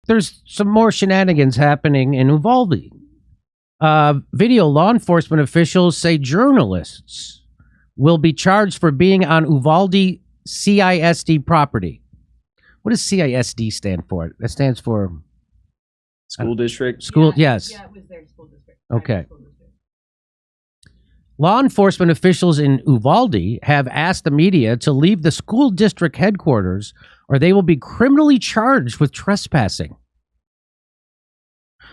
there's some more shenanigans happening in Uvalde. Video law enforcement officials say journalists will be charged for being on Uvalde CISD property. What does CISD stand for? That stands for school district. School, yes. Yeah, it was their school district. Okay. Law enforcement officials in Uvalde have asked the media to leave the school district headquarters or they will be criminally charged with trespassing.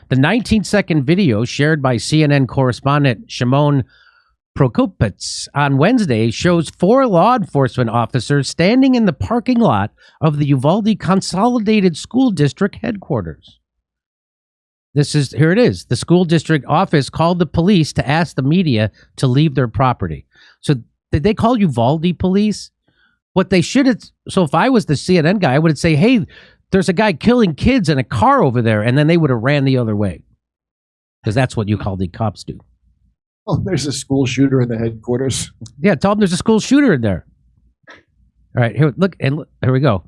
The 19-second video shared by CNN correspondent Shimon Prokopets on Wednesday shows 4 law enforcement officers standing in the parking lot of the Uvalde Consolidated School District headquarters. Here it is. The school district office called the police to ask the media to leave their property. So did they call Uvalde police? What they should have, so if I was the CNN guy, I would say, hey, there's a guy killing kids in a car over there, and then they would have ran the other way. Because that's what Uvalde cops do. Oh, there's a school shooter in the headquarters. Yeah, tell them there's a school shooter in there. All right, here, look, here we go.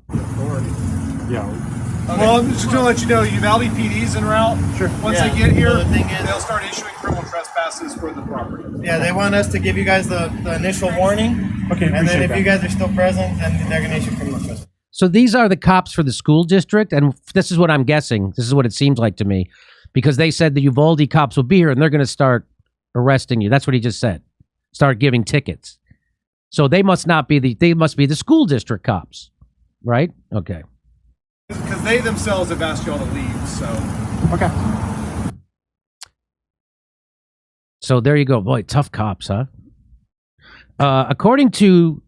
Yeah. Okay. Well, I'm just going to let you know, Uvalde PD's en route. Sure. Once they get here, they'll start issuing criminal trespasses for the property. Yeah, they want us to give you guys the initial warning. Okay, and then if you guys are still present, then they're going to issue criminal trespass. So these are the cops for the school district, and this is what I'm guessing. This is what it seems like to me, because they said the Uvalde cops will be here, and they're going to start arresting you. That's what he just said. Start giving tickets. So they must not be they must be the school district cops, right? Okay. Because they themselves have asked y'all to leave, so. Okay. So there you go. Boy, tough cops, huh? According to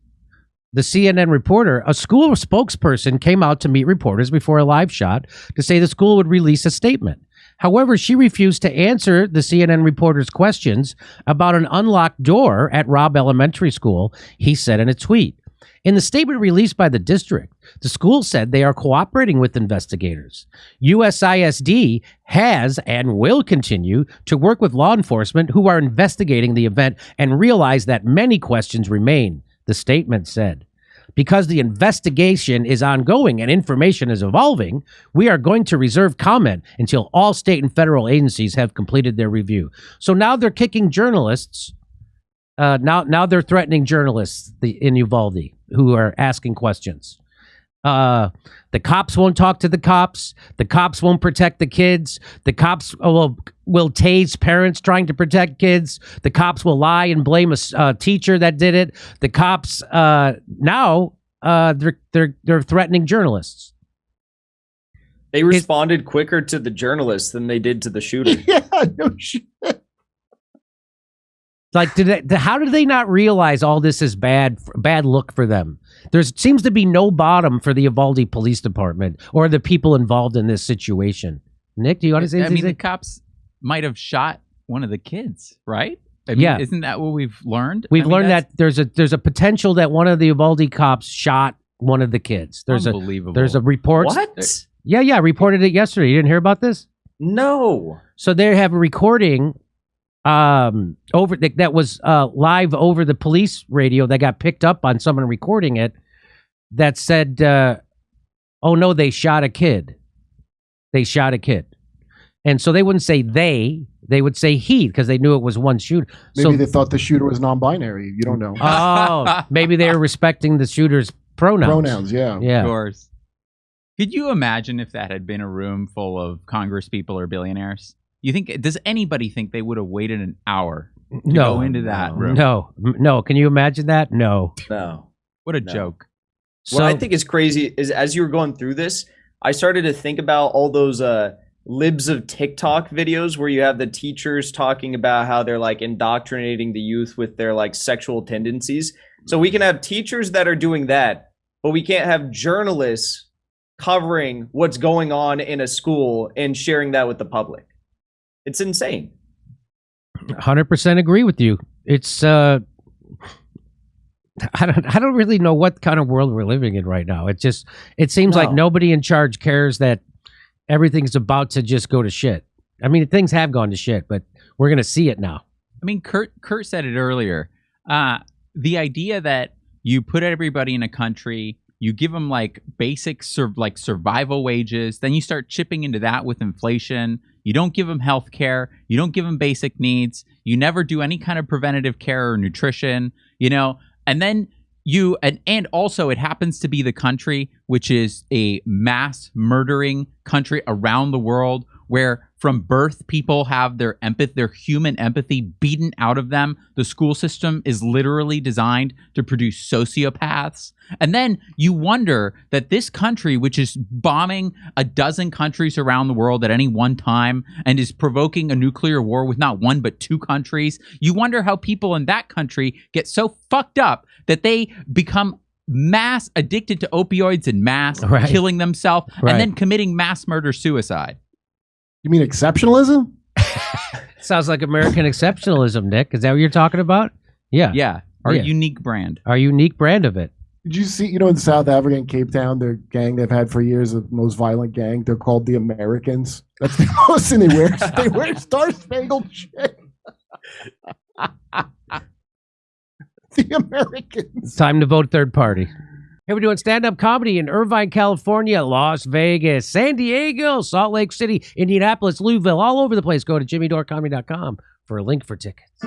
the CNN reporter, a school spokesperson came out to meet reporters before a live shot to say the school would release a statement. However, she refused to answer the CNN reporter's questions about an unlocked door at Robb Elementary School, he said in a tweet. In the statement released by the district, the school said they are cooperating with investigators. USISD has and will continue to work with law enforcement who are investigating the event and realize that many questions remain, the statement said. Because the investigation is ongoing and information is evolving, we are going to reserve comment until all state and federal agencies have completed their review. So now they're kicking journalists. Now they're threatening journalists in Uvalde who are asking questions. The cops won't talk to the cops. The cops won't protect the kids. The cops will tase parents trying to protect kids. The cops will lie and blame a teacher that did it. The cops now they're threatening journalists. They responded quicker to the journalists than they did to the shooter. Yeah, no shit. Like, how did they not realize all this is bad look for them? There seems to be no bottom for the Uvalde Police Department or the people involved in this situation. Nick, do you want to say anything? I mean, the cops might have shot one of the kids, right? I mean, isn't that what we've learned? We've learned that there's a potential that one of the Uvalde cops shot one of the kids. Unbelievable. There's a report. What? Yeah, reported it yesterday. You didn't hear about this? No. So they have a recording that was live over the police radio that got picked up on someone recording it that said, oh no, they shot a kid. They shot a kid. And so they wouldn't say they would say he, because they knew it was one shooter. Maybe they thought the shooter was non-binary. You don't know. Oh, maybe they were respecting the shooter's pronouns. Pronouns, yeah. Of course. Could you imagine if that had been a room full of Congress people or billionaires? Does anybody think they would have waited an hour to go into that room? No. Can you imagine that? No. What a joke. What I think is crazy is as you were going through this, I started to think about all those libs of TikTok videos where you have the teachers talking about how they're like indoctrinating the youth with their like sexual tendencies. So we can have teachers that are doing that, but we can't have journalists covering what's going on in a school and sharing that with the public. It's insane. 100% agree with you. It's I don't really know what kind of world we're living in right now. It seems like nobody in charge cares that everything's about to just go to shit. I mean, things have gone to shit, but we're going to see it now. I mean, Kurt said it earlier. The idea that you put everybody in a country You give them like basic survival wages. Then you start chipping into that with inflation. You don't give them health care. You don't give them basic needs. You never do any kind of preventative care or nutrition, and then and also it happens to be the country which is a mass murdering country around the world, where from birth people have their human empathy beaten out of them. The school system is literally designed to produce sociopaths. And then you wonder that this country, which is bombing a dozen countries around the world at any one time and is provoking a nuclear war with not one but two countries, you wonder how people in that country get so fucked up that they become mass addicted to opioids and mass killing themselves and then committing mass murder suicide. You mean exceptionalism? Sounds like American exceptionalism, Nick. Is that what you're talking about? Yeah. Yeah. Our unique brand. Our unique brand of it. Did you see, in South Africa and Cape Town, their gang they've had for years, the most violent gang, they're called the Americans. That's the most, and they wear star-spangled shit. The Americans. It's time to vote third party. Hey, we're doing stand-up comedy in Irvine, California, Las Vegas, San Diego, Salt Lake City, Indianapolis, Louisville, all over the place. Go to jimmydorecomedy.com for a link for tickets.